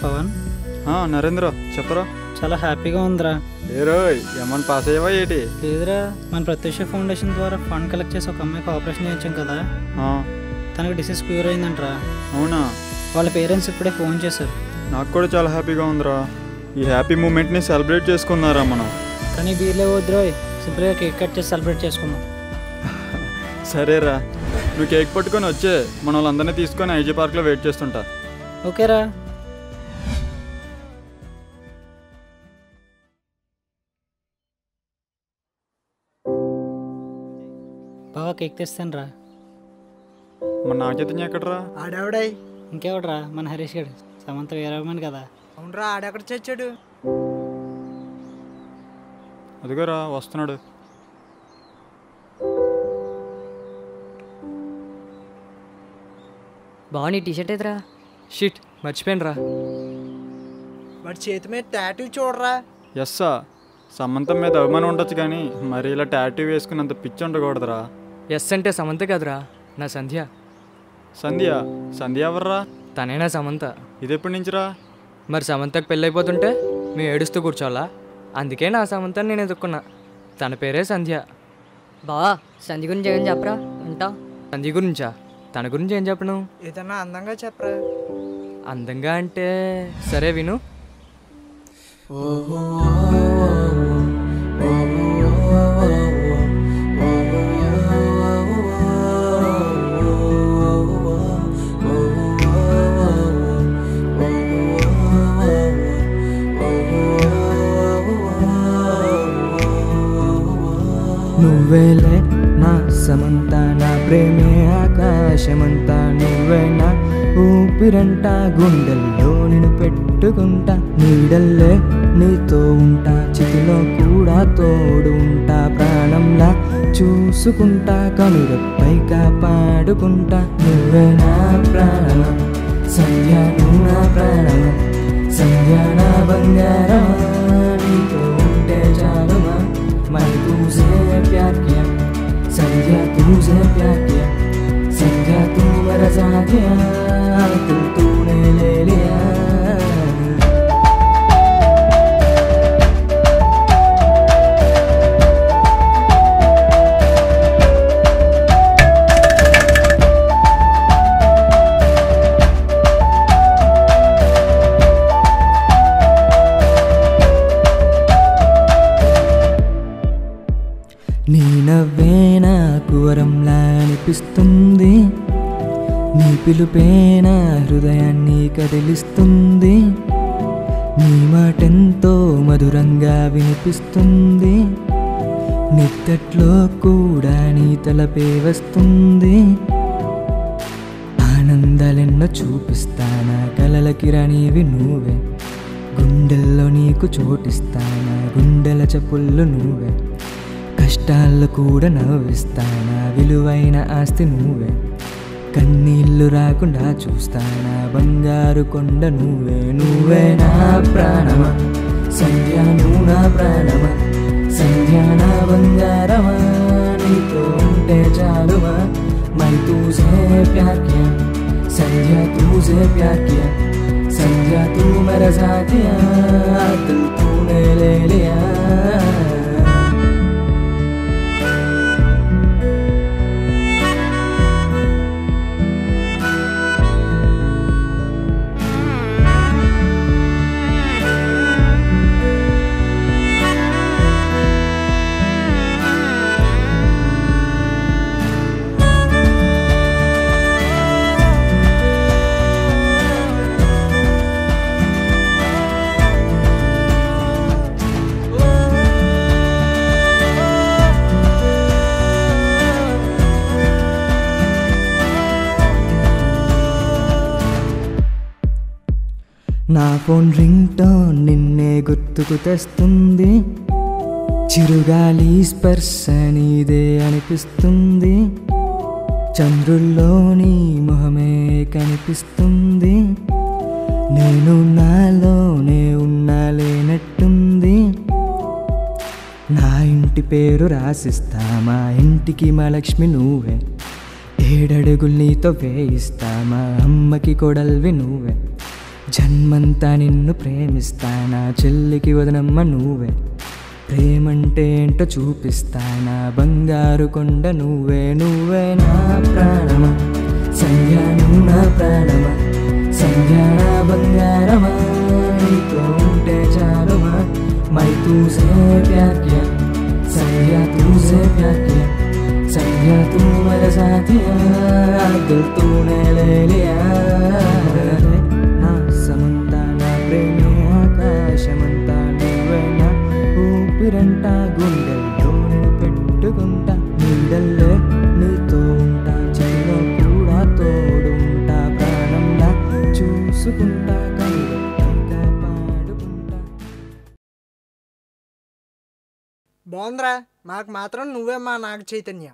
పవన్. నరేంద్ర చెప్పరా. చాలా హ్యాపీగా ఉందిరా. ఏ రోయ్ ఏమన్నా పాస్ అయ్యావా ఏంటి? లేదురా, మన ప్రత్యక్ష ఫౌండేషన్ ద్వారా ఫండ్ కలెక్ట్ చేసి ఒక అమ్మాయికి ఆపరేషన్ చేయించాం కదా, తనకు డిసీజ్ క్యూర్ అయిందంటరా. అవునా? వాళ్ళ పేరెంట్స్ ఇప్పుడే ఫోన్ చేశారు. నాకు కూడా చాలా హ్యాపీగా ఉందిరా. ఈ హ్యాపీ మూమెంట్ని సెలబ్రేట్ చేసుకుందారా మనం. కానీ వీళ్ళే వద్దురా, సింపుల్గా కేక్ కట్ చేసి సెలబ్రేట్ చేసుకుందాం. సరేరా, నువ్వు కేక్ పట్టుకొని వచ్చే మన వాళ్ళందరినీ తీసుకొని ఐజీ పార్క్లో వెయిట్ చేస్తుంటా. ఓకేరా. బాగా కేక్ తెస్తాను రా. మన నాగచైతన్య ఎక్కడరా? ఆడావిడాయి. ఇంకెవడరా? మన హరీష్ గడు. సమంత వీరమని కదా. అవునరా, ఆడెక్కడ చచ్చాడు? అదిగోరా వస్తున్నాడు. బాగుంది టీషర్ట్ ఎదురా. షిట్ మర్చిపోయినరా. వాడి చేతి మీద టాటూ చూడరా. ఎస్సా, సమంతం మీద అభిమానం ఉండొచ్చు కానీ మరి ఇలా టాటూ వేసుకున్నంత పిచ్చి ఉండకూడదురా. ఎస్ అంటే సమంత కాదురా, నా సంధ్య. సంధ్య? సంధ్య ఎవర్రా? తనే నా సమంత. ఇది ఎప్పటి నుంచిరా? మరి సమంతకు పెళ్ళైపోతుంటే మేము ఏడుస్తూ కూర్చోవాలా? అందుకే నా సమంతని నేను ఎదుర్కొన్నా. తన పేరే సంధ్య. బావా సంధ్య గురించి ఏం చెప్పరా ఉంటా. సంధ్య గురించా? తన గురించి ఏం చెప్పను? ఏదన్నా అందంగా చెప్పరా. అందంగా అంటే సరే విను. నువ్వేలే నా సమంత, నా ప్రేమే ఆకాశమంతా. నువ్వే నా ఊపిరంట, గుండెల్లో నిన్ను పెట్టుకుంటా. నీడల్లే నీతో ఉంటా, చితిలో కూడా తోడు ఉంటా. ప్రాణంలా చూసుకుంటా, కనురెప్పై కాపాడుకుంటా. నువ్వే నా ప్రాణమా సంధ్య, నువ్వు నా ప్రాణమా సంధ్య, నా బంగారమా. నీతో ఉంటే చాలుమా, मैं तुझे प्यार किया संध्या, तुझे प्यार किया संध्या, तू मेरा साथिया, दिल तूने ले लिया. నీ నవ్వే నాకు వరంలా అనిపిస్తుంది, నీ పిలుపే నా హృదయాన్ని కదిలిస్తుంది. నీ మాటెంతో మధురంగా వినిపిస్తుంది, నిద్దట్లో కూడా నీ తలపే వస్తుంది. ఆనందాలెన్నో చూపిస్తానా, కలలకి రానివి నువ్వే. గుండెల్లో నీకు చోటిస్తానా, గుండెల చప్పుళ్ళు నువ్వే. కష్టాల్లో కూడా నవ్విస్తానా, విలువైన ఆస్తి నువ్వే. కన్నీళ్ళు రాకుండా చూస్తానా, బంగారు కొండ నువ్వే. నువ్వే నా ప్రాణమా సంధ్య, నువ్వు నా ప్రాణమా సంధ్య, నా బంగారమా. నీతో ఉంటే చాలుమా, मैं तुझे प्यार किया संध्या, तुझे प्यार किया संध्या, तू मेरा साथिया, दिल तूने ले लिया. నా ఫోన్ రింగ్ టోన్ నిన్నే గుర్తుకు తెస్తుంది, చిరుగాలి స్పర్శ నీదే అనిపిస్తుంది. చంద్రుల్లోని మొహమే కనిపిస్తుంది, నేను నాలోనే ఉన్నా లేనట్టుంది. నా ఇంటి పేరు రాసిస్తా, మా ఇంటికి మా లక్ష్మి నువ్వే. 7 అడుగులు నీతో వేయిస్తా, మా అమ్మకి కొడల్వి నువ్వే. జన్మంతా నిన్ను ప్రేమిస్తానా చెల్లికి వదనమ్మ నువ్వే ప్రేమంటే ఏంటో చూపిస్తానా బంగారు కొండ నువ్వే నువ్వే నా ప్రాణమా సంధ్య నువ్వు నా ప్రాణమా సంధ్య నా బంగారమా నీతో ఉంటే చాలుమా మై తూసే ప్యార్ కియా సంధ్య తూసే ప్యార్ కియా సంధ్య తూ మేరా సాథియా దిల్ తూనే లే లియా నా సమంతా నా ప్రేమే ఆకాశమంతా నువ్వే నా ఊపిరంటా గుండెల్లోనే పెట్టుకుంటా నీడల్లే నీతో ఉంటా చెల్లో కూడా తోడుంటా ప్రాణంలా చూసుకుంటా కళ్ళెత్తాక పాడుకుంటా. బాగుందిరా, మాకు మాత్రం నువ్వే మా నాగ చైతన్య.